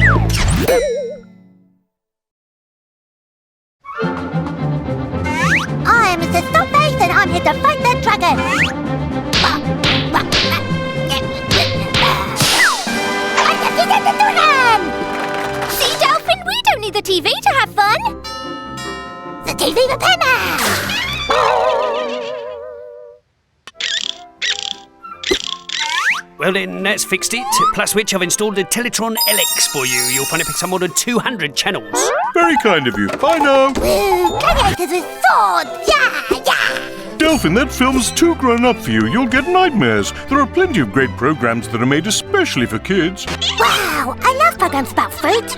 I am Mr. Stockface and I'm here to fight the dragon! I defeated the dragon! See, Delphin, we don't need the TV to have fun! The TV repairman! Well then, that's fixed it. Plus which I've installed the Teletron LX for you. You'll find it picks up more than 200 channels. Very kind of you. Bye now. Woo! Gladiators with swords! Yeah! Delphin, that film's too grown up for you. You'll get nightmares. There are plenty of great programs that are made especially for kids. Wow! I love programs about fruit!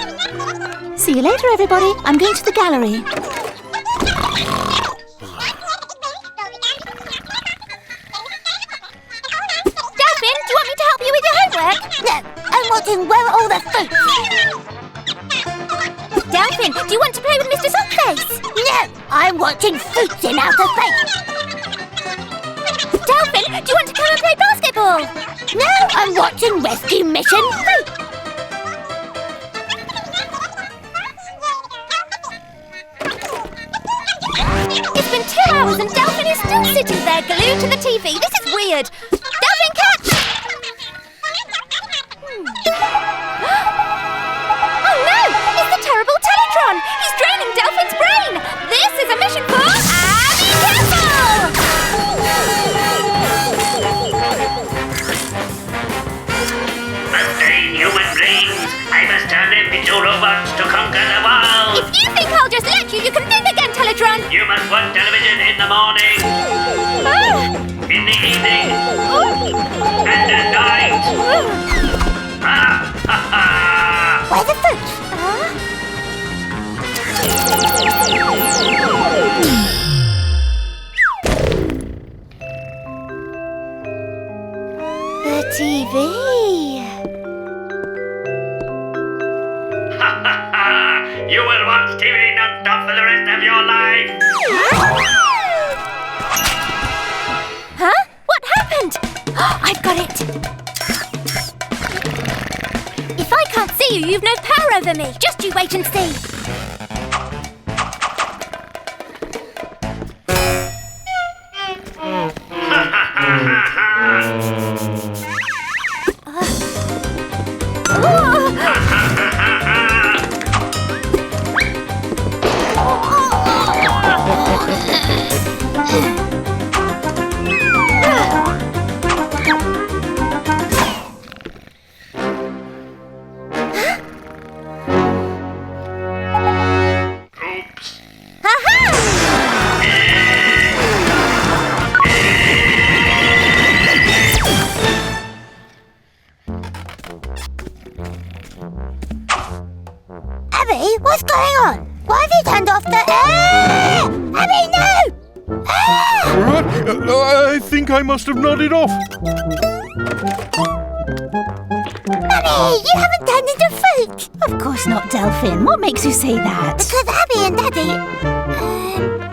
See you later, everybody. I'm going to the gallery. Delphin, do you want me to help you with your homework? No! I'm watching Where Are All the Fruits? Delphin, do you want to play with Mr. Sockface? No! I'm watching Fruits in Outer Space! Delphin, do you want to come and play basketball? No! I'm watching Rescue Mission Fruit! It's been 2 hours and Delphin is still sitting there glued to the TV. This is weird. Delphin, catch! Oh no! It's the terrible Teletron! He's draining Delphin's brain! This is a mission for Abby Castle! Mundane human brains! I must turn them into robots to conquer the world! If you think I'll just let you, you can think again, Teletron! You must watch television in the morning, in the evening, and at night! Ha ha ha! Where's the fruit? The TV. Ha ha ha! You will watch TV non-stop for the rest of your life! Huh? What happened? I've got it! If I can't see you, you've no power over me. Just you wait and see. Abby, what's going on? Why have you turned off the Abby, no! What? I think I must have nodded off. Mummy, you haven't turned into fruit! Of course not, Delphin. What makes you say that? Because Abby and Daddy...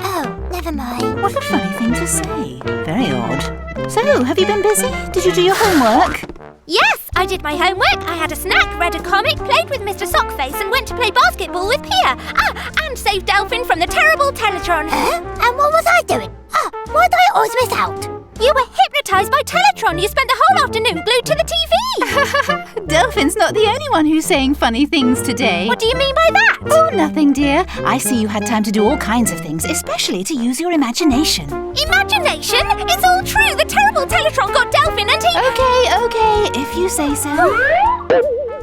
oh, never mind. What a funny thing to say. Very odd. So, have you been busy? Did you do your homework? Yes, I did my homework. I had a snack, read a comic, played with Mr. Sockface and went to play basketball with Pia. And saved Delphin from the terrible Teletron. And what was I doing? Why do I always miss out? You were hypnotised by Teletron. You spent the whole afternoon glued to the TV. Delphin's not the only one who's saying funny things today. What do you mean by that? Oh, nothing, dear. I see you had time to do all kinds of things, especially to use your imagination. Imagination? It's all true. The terrible Teletron got Delphin and he... Okay, if you say so.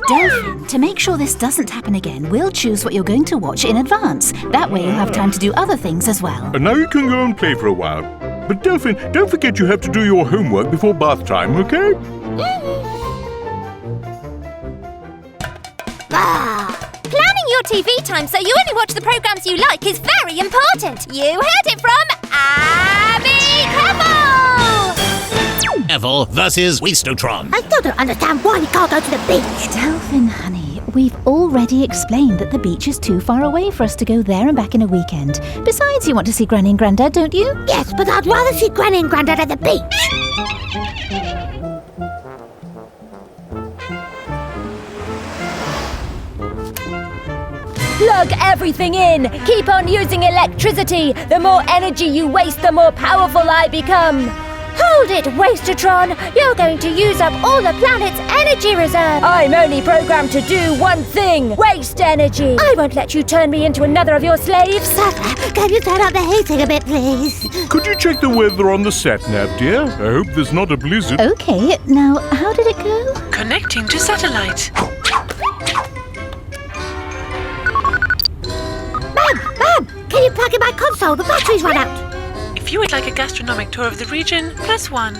Delphin, to make sure this doesn't happen again, we'll choose what you're going to watch in advance. That way you'll have time to do other things as well. And now you can go and play for a while. But Delphin, don't forget you have to do your homework before bath time, okay? Planning your TV time so you only watch the programmes you like is very important. You heard it from Abby Campbell! Neville versus Weastotron. I still don't understand why we can't go to the beach. Delphin, honey, we've already explained that the beach is too far away for us to go there and back in a weekend. Besides, you want to see Granny and Grandad, don't you? Yes, but I'd rather see Granny and Grandad at the beach. Plug everything in. Keep on using electricity. The more energy you waste, the more powerful I become. Hold it, Wastertron! You're going to use up all the planet's energy reserve! I'm only programmed to do one thing. Waste energy. I won't let you turn me into another of your slaves! Papa, can you turn up the heating a bit, please? Could you check the weather on the sat-nav, dear? I hope there's not a blizzard. Okay, now how did it go? Connecting to satellite. Mum, can you plug in my console? The battery's run out. If you would like a gastronomic tour of the region, press 1.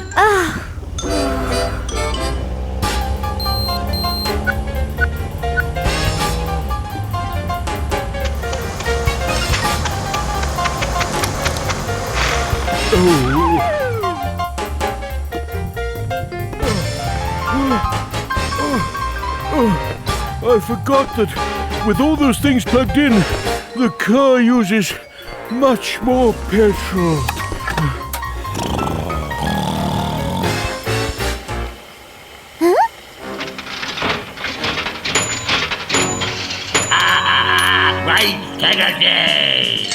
I forgot that with all those things plugged in, the car uses much more petrol. Waste energy!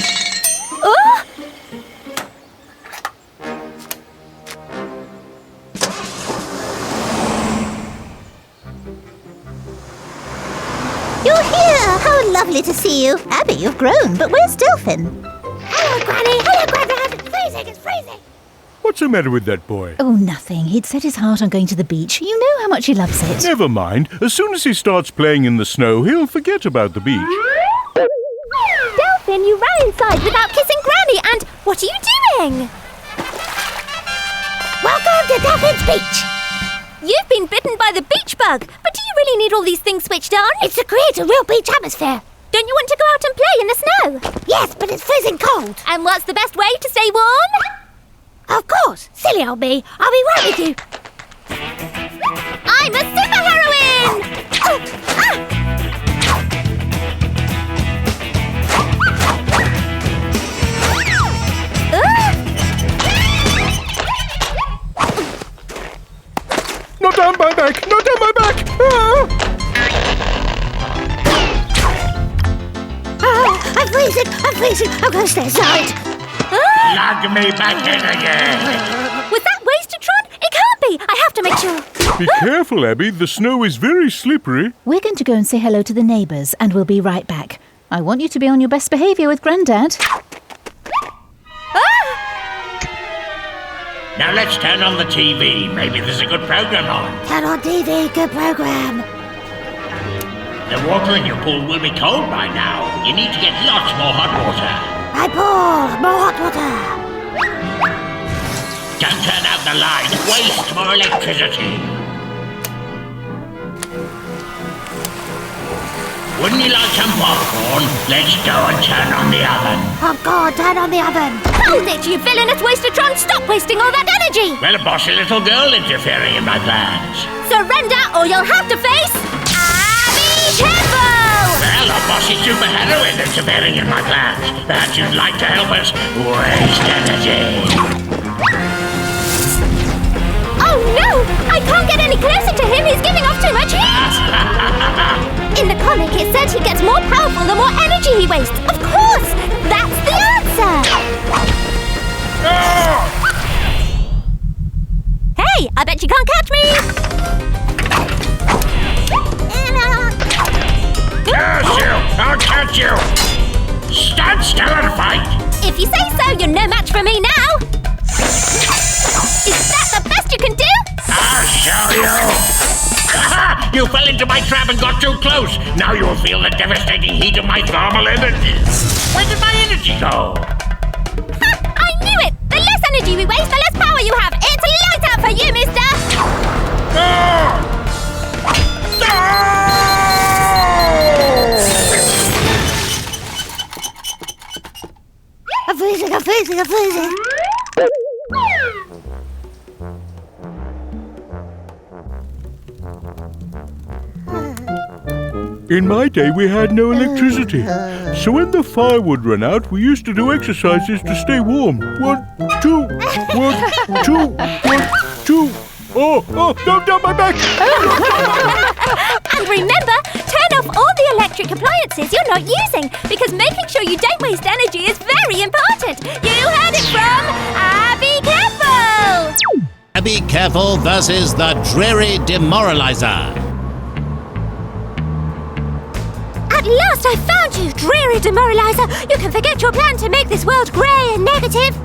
You're here! How lovely to see you. Abby, you've grown, but where's Delphin? Hello, Granny! Hello, Grandad! It's freezing! It's freezing! What's the matter with that boy? Oh, nothing. He'd set his heart on going to the beach. You know how much he loves it. Never mind. As soon as he starts playing in the snow, he'll forget about the beach. Delphin, you ran inside without kissing Granny, and what are you doing? Welcome to Delphin's Beach! You've been bitten by the beach bug, but do you really need all these things switched on? It's to create a real beach atmosphere. Don't you want to go out and play in the snow? Yes, but it's freezing cold. And what's the best way to stay warm? Of course. Silly old me. I'll be right with you. I'm a superheroine! Not down my back! Not down my back! I'm freezing. I'm freezing. I'm going to stay inside. Plug me back in again! Was that Wastertron? It can't be! I have to make sure. Be careful, Abby. The snow is very slippery. We're going to go and say hello to the neighbours, and we'll be right back. I want you to be on your best behaviour with Grandad. Now let's turn on the TV. Maybe there's a good program on. Turn on TV. Good program. The water in your pool will be cold by now. You need to get lots more hot water. I pour more hot water. Don't turn out the light. Waste more electricity. Wouldn't you like some popcorn? Let's go and turn on the oven. Oh, God, turn on the oven. Hold it, you villainous Wastertron! Stop wasting all that energy! Well, a bossy little girl interfering in my plans. Surrender or you'll have to face... Abby Temple! Well, a bossy superheroine interfering in my plans. Perhaps you'd like to help us waste energy. Oh no! I can't get any closer to him! He's giving off too much heat! In the comic, it said he gets more powerful the more energy he wastes. Of course! That's the answer! Hey! I bet you can't catch me! Yes, you! I'll catch you! Stand still and fight! If you say so, you're no match for me now! Is that the best you can do? I'll show you! Aha! You fell into my trap and got too close! Now you'll feel the devastating heat of my thermal energy! Where did my energy go? Ha! I knew it! The less energy we waste, the less power you have! It's lights out for you, mister! I'm freezing. I'm freezing. I'm freezing. In my day, we had no electricity. So when the fire would run out, we used to do exercises to stay warm. 1, 2, 1, 2, 1, 2. Oh, don't down my back! And remember, turn off all the electric appliances you're not using, because making sure you don't waste energy is very important. You heard it from Abby Careful! Be Careful versus the Dreary Demoralizer. At last I found you, Dreary Demoralizer! You can forget your plan to make this world grey and negative.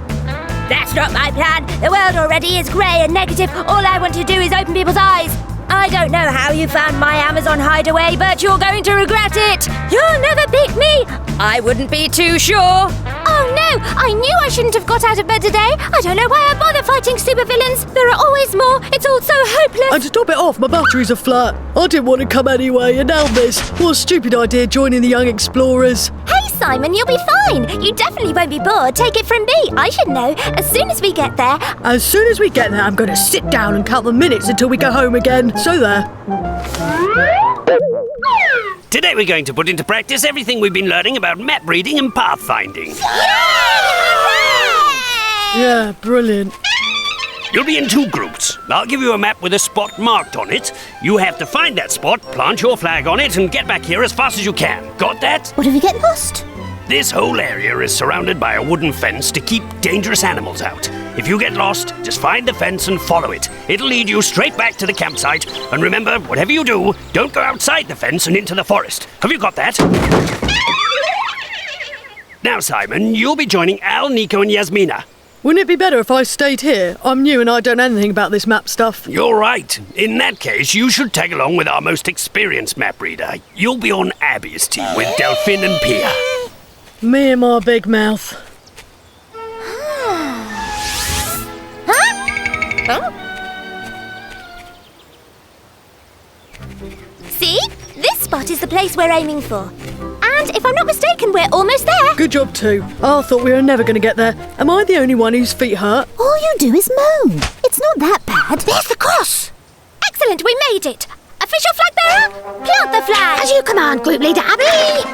That's not my plan. The world already is grey and negative. All I want to do is open people's eyes. I don't know how you found my Amazon hideaway, but you're going to regret it. You'll never beat me. I wouldn't be too sure. Oh no, I knew I shouldn't have got out of bed today. I don't know why I bother fighting supervillains. There are always more. It's all so hopeless. And to top it off, my batteries are flat. I didn't want to come anyway, and now this. What a stupid idea joining the Young Explorers. Hey Simon, you'll be fine. You definitely won't be bored. Take it from me. I should know. As soon as we get there. As soon as we get there, I'm going to sit down and count the minutes until we go home again. So there. Today we're going to put into practice everything we've been learning about map reading and pathfinding. Yeah, brilliant. You'll be in 2 groups. I'll give you a map with a spot marked on it. You have to find that spot, plant your flag on it, and get back here as fast as you can. Got that? What if we get lost? This whole area is surrounded by a wooden fence to keep dangerous animals out. If you get lost, just find the fence and follow it. It'll lead you straight back to the campsite. And remember, whatever you do, don't go outside the fence and into the forest. Have you got that? Now, Simon, you'll be joining Al, Nico, and Yasmina. Wouldn't it be better if I stayed here? I'm new and I don't know anything about this map stuff. You're right. In that case, you should tag along with our most experienced map reader. You'll be on Abby's team with Delphine and Pia. Me and my big mouth. See? This spot is the place we're aiming for. And if I'm not mistaken, we're almost there. Good job too. I thought we were never going to get there. Am I the only one whose feet hurt? All you do is moan. It's not that bad. There's the cross. Excellent, we made it. Official flag bearer, plant the flag. As you command, Group Leader Abby.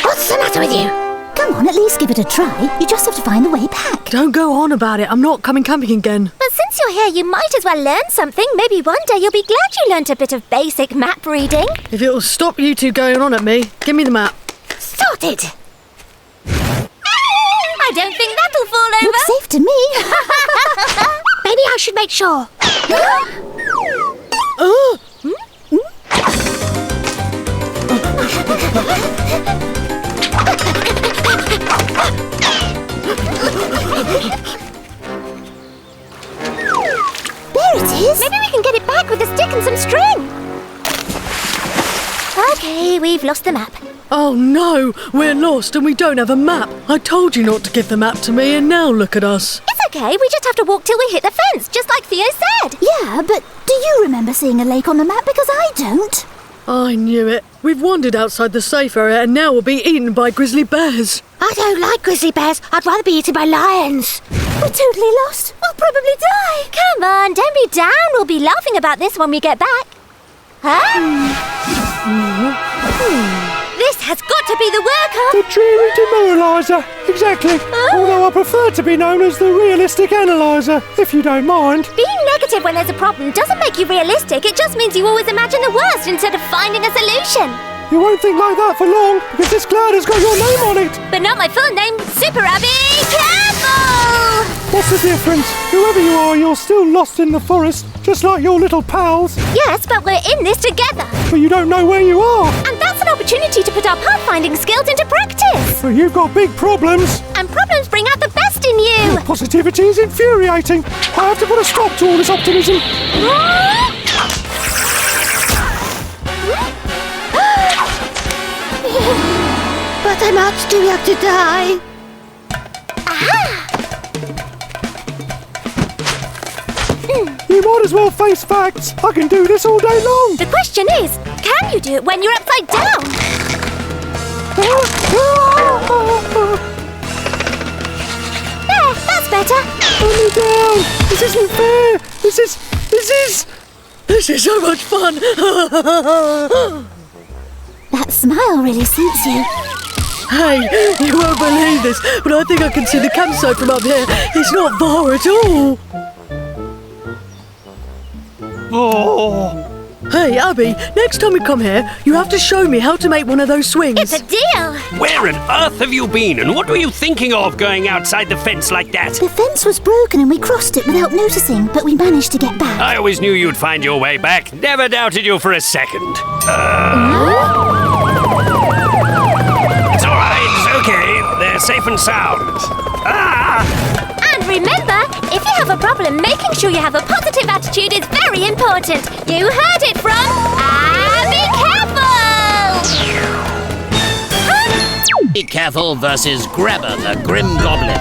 What's the matter with you? Come on, at least give it a try. You just have to find the way back. Don't go on about it. I'm not coming camping again. But since you're here, you might as well learn something. Maybe one day you'll be glad you learnt a bit of basic map reading. If it'll stop you two going on at me, give me the map. Sorted. I don't think that'll fall over. Looks safe to me. Maybe I should make sure. Oh! There it is. Maybe we can get it back with a stick and some string. Okay, we've lost the map. Oh no! We're lost and we don't have a map. I told you not to give the map to me and now look at us. It's okay, we just have to walk till we hit the fence, just like Theo said. Yeah, but do you remember seeing a lake on the map? Because I don't. I knew it. We've wandered outside the safe area and now we'll be eaten by grizzly bears. I don't like grizzly bears. I'd rather be eaten by lions. We're totally lost. We'll probably die. Come on, don't be down. We'll be laughing about this when we get back. Huh? This has got to be the worker. The Dreary Demoralizer. Exactly. Although I prefer to be known as the Realistic Analyzer, if you don't mind. Being negative when there's a problem doesn't make you realistic. It just means you always imagine the worst instead of finding a solution. You won't think like that for long, because this cloud has got your name on it. But not my full name, Super Abby. Careful! What's the difference? Whoever you are, you're still lost in the forest, just like your little pals. Yes, but we're in this together. But you don't know where you are. And that's an opportunity to put our pathfinding skills into practice. But you've got big problems. And problems bring out the best in you. Positivity is infuriating. I have to put a stop to all this optimism. But I'm much too young to die. You might as well face facts. I can do this all day long. The question is, can you do it when you're upside down? There, that's better. Put me down. This isn't fair. This is so much fun. That smile really suits you. Hey, you won't believe this, but I think I can see the campsite from up here. It's not far at all. Oh. Hey, Abby, next time we come here, you have to show me how to make one of those swings. It's a deal. Where on earth have you been, and what were you thinking of going outside the fence like that? The fence was broken and we crossed it without noticing, but we managed to get back. I always knew you'd find your way back. Never doubted you for a second. It's all right. It's okay. They're safe and sound. And remember, if you have a problem, making sure you have a positive attitude is very important. You heard it from Be Careful! Be Careful versus Grabber, the Grim Goblin.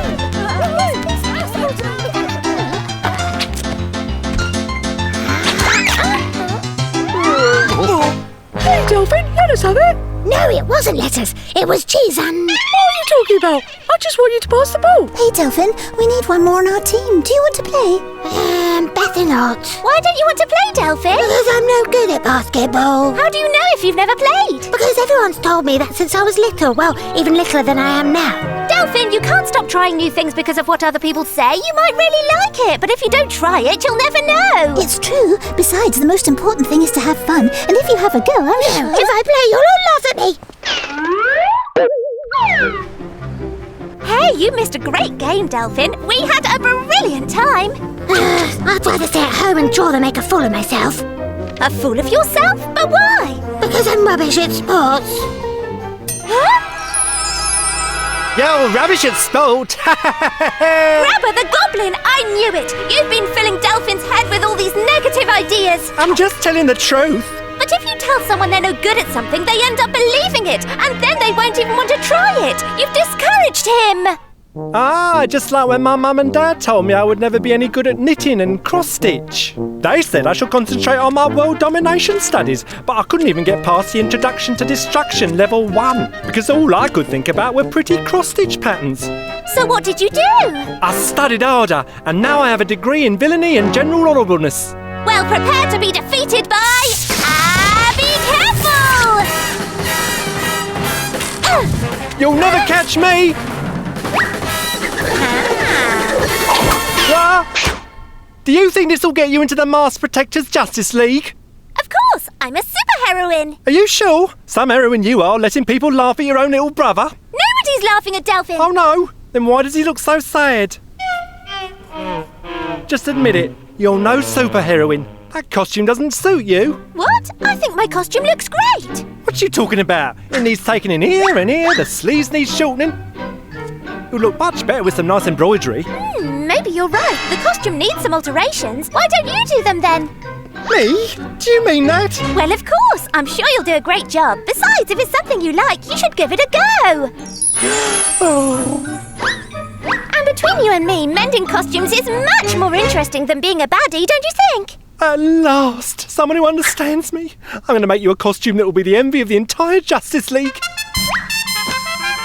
Hey, Delphin, let us have it. No, it wasn't lettuce. It was cheese and... What are you talking about? I just want you to pass the ball. Hey, Delphin, we need one more on our team. Do you want to play? Better not. Why don't you want to play, Delphin? Because I'm no good at basketball. How do you know if you've never played? Because everyone's told me that since I was little. Well, even littler than I am now. Delphin, you can't stop trying new things because of what other people say. You might really like it, but if you don't try it, you'll never know. It's true. Besides, the most important thing is to have fun. And if you have a go, I'm sure... If I play, you'll all laugh at me. Hey, you missed a great game, Delphin. We had a brilliant time. I'd rather stay at home and draw than make a fool of myself. A fool of yourself? But why? Because I'm rubbish at sports. Yo, rubbish at sport. Grabber the Goblin! I knew it! You've been filling Delphin's head with all these negative ideas. I'm just telling the truth. But if you tell someone they're no good at something, they end up believing it, and then they won't even want to try it. You've discouraged him. Ah, just like when my mum and dad told me I would never be any good at knitting and cross-stitch. They said I should concentrate on my world domination studies, but I couldn't even get past the Introduction to Destruction Level 1, because all I could think about were pretty cross-stitch patterns. So what did you do? I studied harder, and now I have a degree in villainy and general honourableness. Well, prepare to be defeated by... Be Careful! You'll never catch me! Do you think this will get you into the Masked Protectors Justice League? Of course, I'm a superheroine. Are you sure? Some heroine you are, letting people laugh at your own little brother. Nobody's laughing at Delphin. Oh no, then why does he look so sad? Just admit it, you're no superheroine. That costume doesn't suit you. What? I think my costume looks great. What you talking about? It needs taking in here and here, the sleeves need shortening. You'll look much better with some nice embroidery. Maybe you're right. The costume needs some alterations. Why don't you do them then? Me? Do you mean that? Well, of course. I'm sure you'll do a great job. Besides, if it's something you like, you should give it a go. And between you and me, mending costumes is much more interesting than being a baddie, don't you think? At last, someone who understands me. I'm going to make you a costume that will be the envy of the entire Justice League.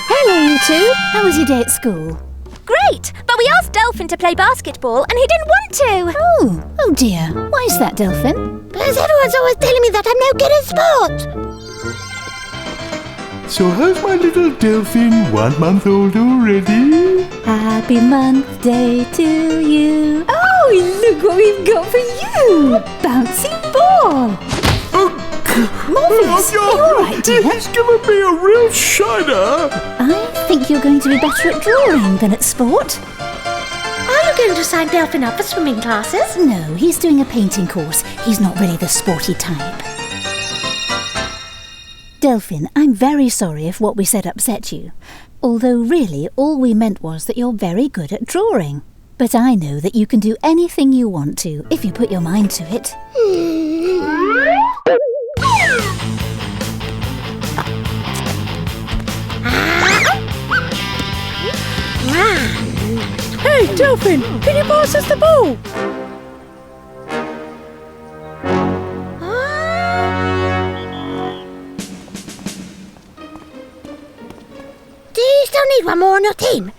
Hello, you two. How was your day at school? Great, but we asked Delphin to play basketball and he didn't want to. Oh dear. Why is that, Delphin? Because everyone's always telling me that I'm no good at sport. So how's my little Delphin, 1 month old already? Happy month day to you. Oh, look what we've got for you. Bouncy ball. Morpheus, are you all right, dear? He's given me a real shiner. I think you're going to be better at drawing than at sport. Are you going to sign Delphin up for swimming classes? No, he's doing a painting course. He's not really the sporty type. Delphin, I'm very sorry if what we said upset you. Although really, all we meant was that you're very good at drawing. But I know that you can do anything you want to, if you put your mind to it. Hey, Delphin, can you pass us the ball? Do you still need one more on your team?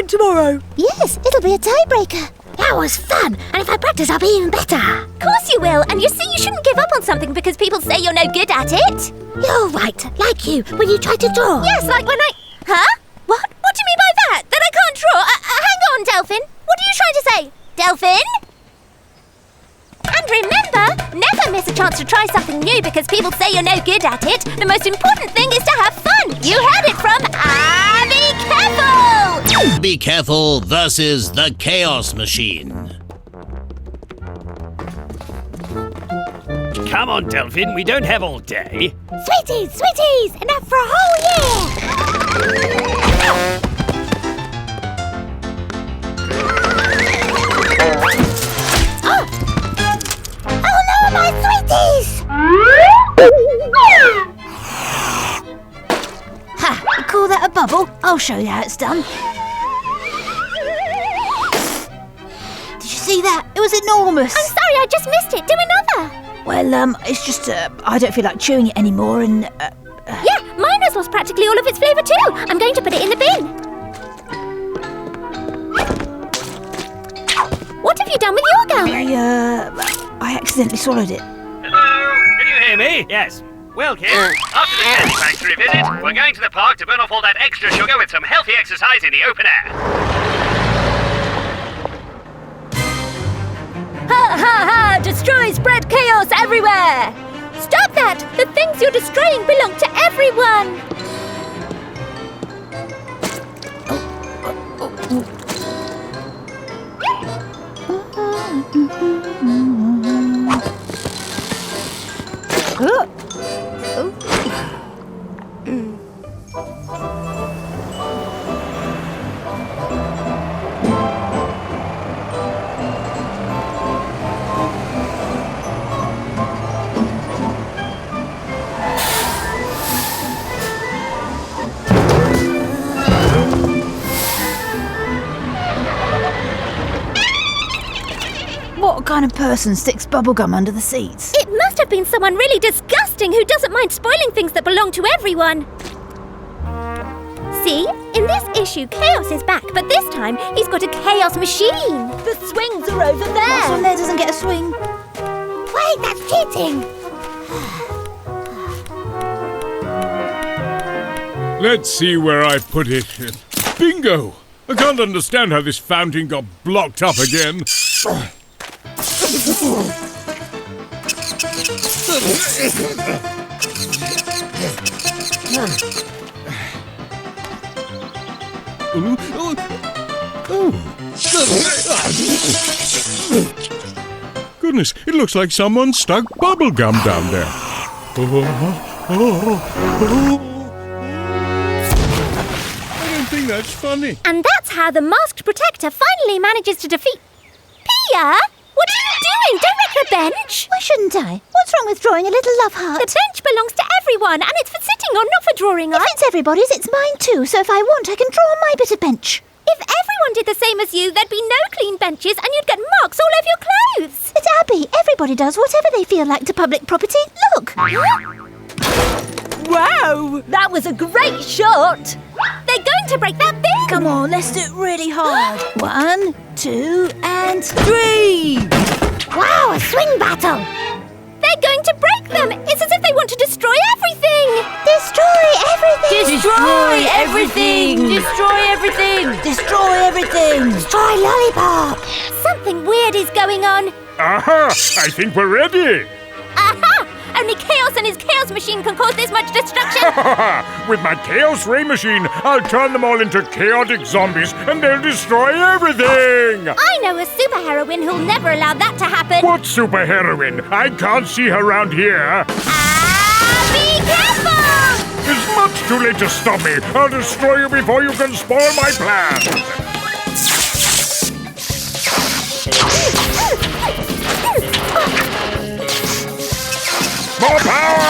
again tomorrow? Yes, it'll be a tiebreaker. That was fun, and if I practice, I'll be even better. Of course you will, and you see you shouldn't give up on something because people say you're no good at it. You're right, like you, when you try to draw. Yes, like when I... Huh? What do you mean by that? That I can't draw? Hang on, Delphin. What are you trying to say? Delphin? And remember, never miss a chance to try something new because people say you're no good at it. The most important thing is to have fun. You heard it from Be Careful! Be Careful versus the Chaos Machine. Come on, Delphin, we don't have all day. Sweeties, enough for a whole year! Oh no, my sweeties! Ha! You call that a bubble? I'll show you how it's done. Did you see that? It was enormous. I'm sorry, I just missed it. Do another. Well, it's just, I don't feel like chewing it anymore and, Yeah, mine has lost practically all of its flavour too. I'm going to put it in the bin. What have you done with your gum? I accidentally swallowed it. Hello? Can you hear me? Yes. Well, kids, after the candy factory visit, we're going to the park to burn off all that extra sugar with some healthy exercise in the open air. Ha ha ha! Destroy, spread chaos everywhere! Stop that! The things you're destroying belong to everyone! What kind of person sticks bubblegum under the seats? It must have been someone really disgusting who doesn't mind spoiling things that belong to everyone. See, in this issue, Chaos is back, but this time he's got a chaos machine. The swings are over there! This one there doesn't get a swing. Wait, that's cheating! Let's see where I put it. Bingo! I can't understand how this fountain got blocked up again. Goodness, it looks like someone stuck bubble gum down there. I don't think that's funny. And that's how the masked protector finally manages to defeat... Pia! What are you doing? Don't wreck the bench! Why shouldn't I? What's wrong with drawing a little love heart? The bench belongs to everyone, and it's for sitting on, not for drawing on. If it's everybody's, it's mine too, so if I want, I can draw on my bit of bench. If everyone did the same as you, there'd be no clean benches, and you'd get marks all over your clothes. But Abby, everybody does whatever they feel like to public property. Look! Wow! That was a great shot! They're going to break that bin! Come on, let's do it really hard. 1, 2, and 3! Wow, a swing battle! They're going to break them! It's as if they want to destroy everything! Destroy everything! Destroy everything! Destroy everything! Destroy everything! Destroy Lollipop! Something weird is going on. Aha! I think we're ready! Aha! Only Chaos and his Chaos Machine can cause this much destruction! With my Chaos Ray Machine, I'll turn them all into chaotic zombies and they'll destroy everything! I know a superheroine who'll never allow that to happen! What superheroine? I can't see her around here! Be careful! It's much too late to stop me! I'll destroy you before you can spoil my plans! More power!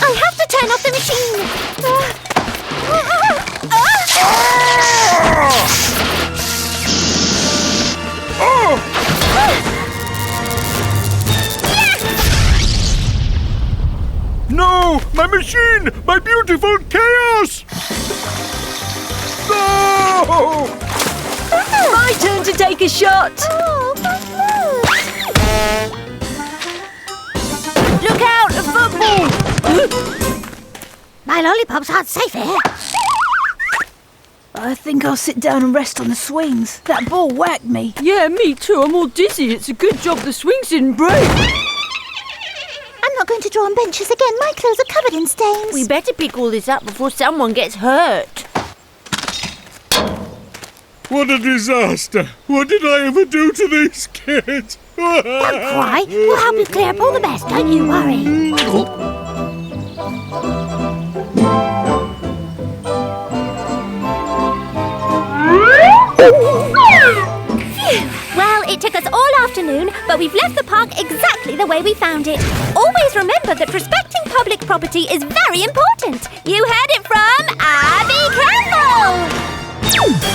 I have to turn off the machine! No! in! My beautiful chaos! No! My turn to take a shot. Oh, Look out, a football! My lollipops aren't safe here. I think I'll sit down and rest on the swings. That ball whacked me. Yeah, me too. I'm all dizzy. It's a good job the swings didn't break. I'm not going to draw on benches again. My clothes are covered in stains. We better pick all this up before someone gets hurt. What a disaster! What did I ever do to these kids? Don't cry. We'll help you clear up all the mess. Don't you worry. Well, it took us all afternoon, but we've left the park exactly the way we found it. Always remember that respecting public property is very important. You heard it from Abby Campbell!